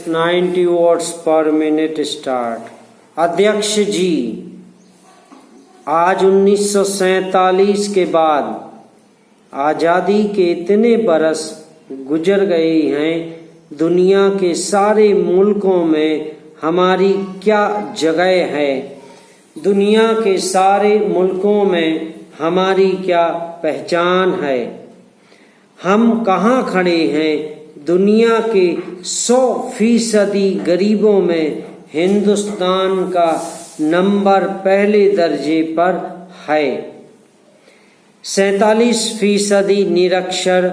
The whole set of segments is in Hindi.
90 वॉट्स पर मिनट स्टार्ट। अध्यक्ष जी, आज 1947 के बाद आज़ादी के इतने बरस गुजर गए हैं, दुनिया के सारे मुल्कों में हमारी क्या जगह है? दुनिया के सारे मुल्कों में हमारी क्या पहचान है? हम कहाँ खड़े हैं? दुनिया के 100% गरीबों में हिंदुस्तान का नंबर पहले दर्जे पर है। 47% निरक्षर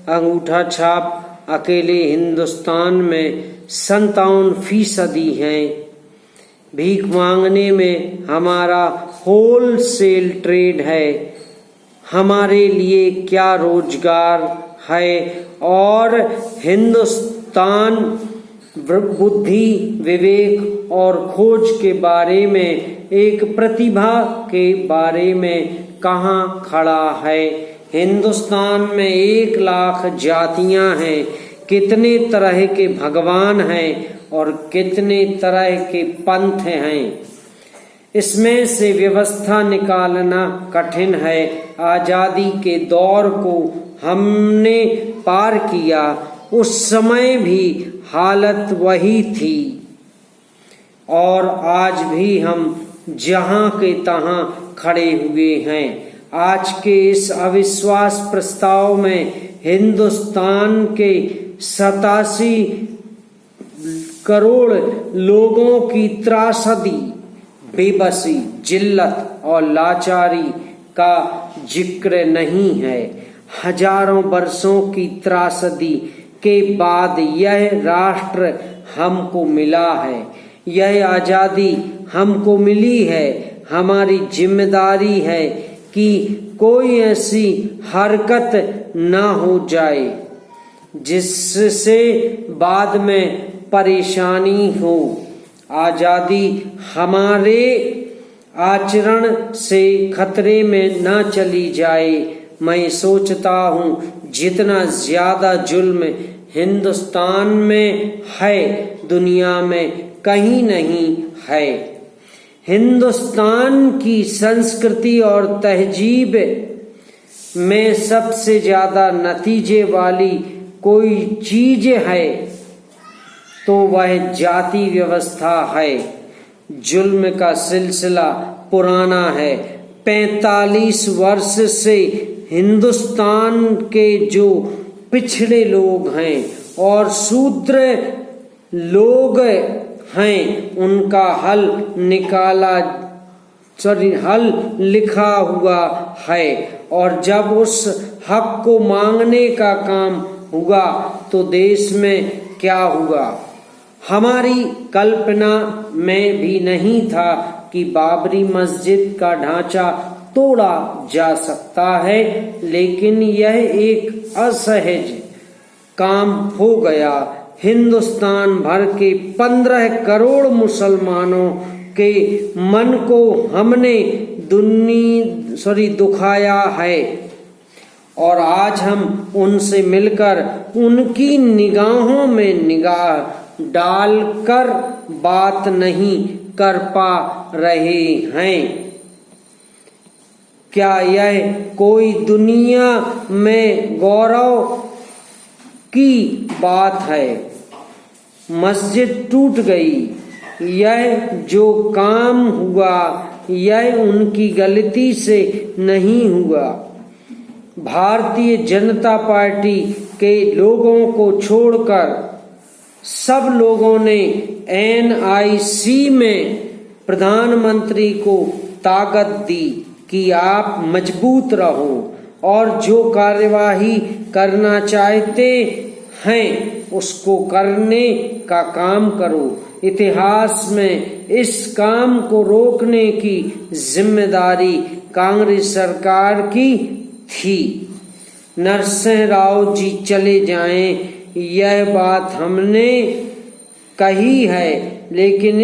अंगूठा छाप अकेले हिंदुस्तान में 57% हैं। भीख मांगने में हमारा होलसेल ट्रेड है। हमारे लिए क्या रोजगार है? और हिंदुस्तान बुद्धि, विवेक और खोज के बारे में, एक प्रतिभा के बारे में कहाँ खड़ा है? हिंदुस्तान में 1 लाख जातियां हैं। कितने तरह के भगवान हैं और कितने तरह के पंथ हैं। इसमें से व्यवस्था निकालना कठिन है। आज़ादी के दौर को हमने पार किया, उस समय भी हालत वही थी और आज भी हम जहां के तहां खड़े हुए हैं। आज के इस अविश्वास प्रस्ताव में हिंदुस्तान के 87 करोड़ लोगों की त्रासदी, बेबसी, जिल्लत और लाचारी का जिक्र नहीं है। हजारों वर्षों की त्रासदी के बाद यह राष्ट्र हमको मिला है, यह आज़ादी हमको मिली है। हमारी जिम्मेदारी है कि कोई ऐसी हरकत ना हो जाए जिससे बाद में परेशानी हो। आज़ादी हमारे आचरण से खतरे में ना चली जाए। मैं सोचता हूँ जितना ज्यादा जुल्म हिंदुस्तान में है, दुनिया में कहीं नहीं है। हिंदुस्तान की संस्कृति और तहजीब में सबसे ज्यादा नतीजे वाली कोई चीज है तो वह जाति व्यवस्था है। जुल्म का सिलसिला पुराना है। 45 वर्ष से हिंदुस्तान के जो पिछड़े लोग हैं और शूद्र लोग हैं, उनका हल लिखा हुआ है और जब उस हक को मांगने का काम हुआ तो देश में क्या हुआ? हमारी कल्पना में भी नहीं था कि बाबरी मस्जिद का ढांचा तोड़ा जा सकता है, लेकिन यह एक असहज काम हो गया। हिंदुस्तान भर के 15 करोड़ मुसलमानों के मन को हमने दुखाया है और आज हम उनसे मिलकर उनकी निगाहों में निगाह डालकर बात नहीं कर पा रहे हैं। क्या यह कोई दुनिया में गौरव की बात है? मस्जिद टूट गई, यह जो काम हुआ यह उनकी गलती से नहीं हुआ। भारतीय जनता पार्टी के लोगों को छोड़कर सब लोगों ने NIC में प्रधानमंत्री को ताकत दी कि आप मजबूत रहो और जो कार्यवाही करना चाहते हैं उसको करने का काम करो। इतिहास में इस काम को रोकने की जिम्मेदारी कांग्रेस सरकार की थी। नरसिंह राव जी चले जाएं, यह बात हमने कही है, लेकिन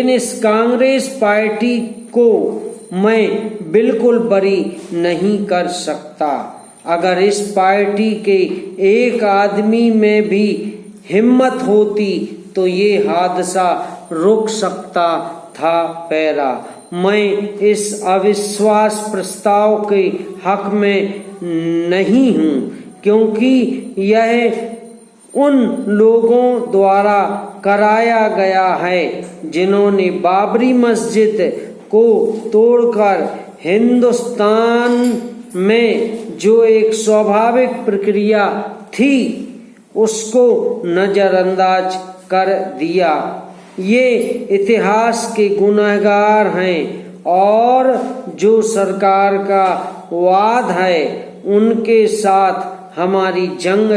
इस कांग्रेस पार्टी को मैं बिल्कुल बरी नहीं कर सकता। अगर इस पार्टी के एक आदमी में भी हिम्मत होती तो ये हादसा रुक सकता था। पैरा, मैं इस अविश्वास प्रस्ताव के हक में नहीं हूँ, क्योंकि यह उन लोगों द्वारा कराया गया है जिन्होंने बाबरी मस्जिद को तोड़कर हिंदुस्तान में जो एक स्वाभाविक प्रक्रिया थी उसको नजरअंदाज कर दिया। ये इतिहास के गुनहगार हैं और जो सरकार का वाद है उनके साथ हमारी जंग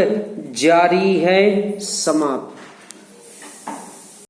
जारी है। समाप्त।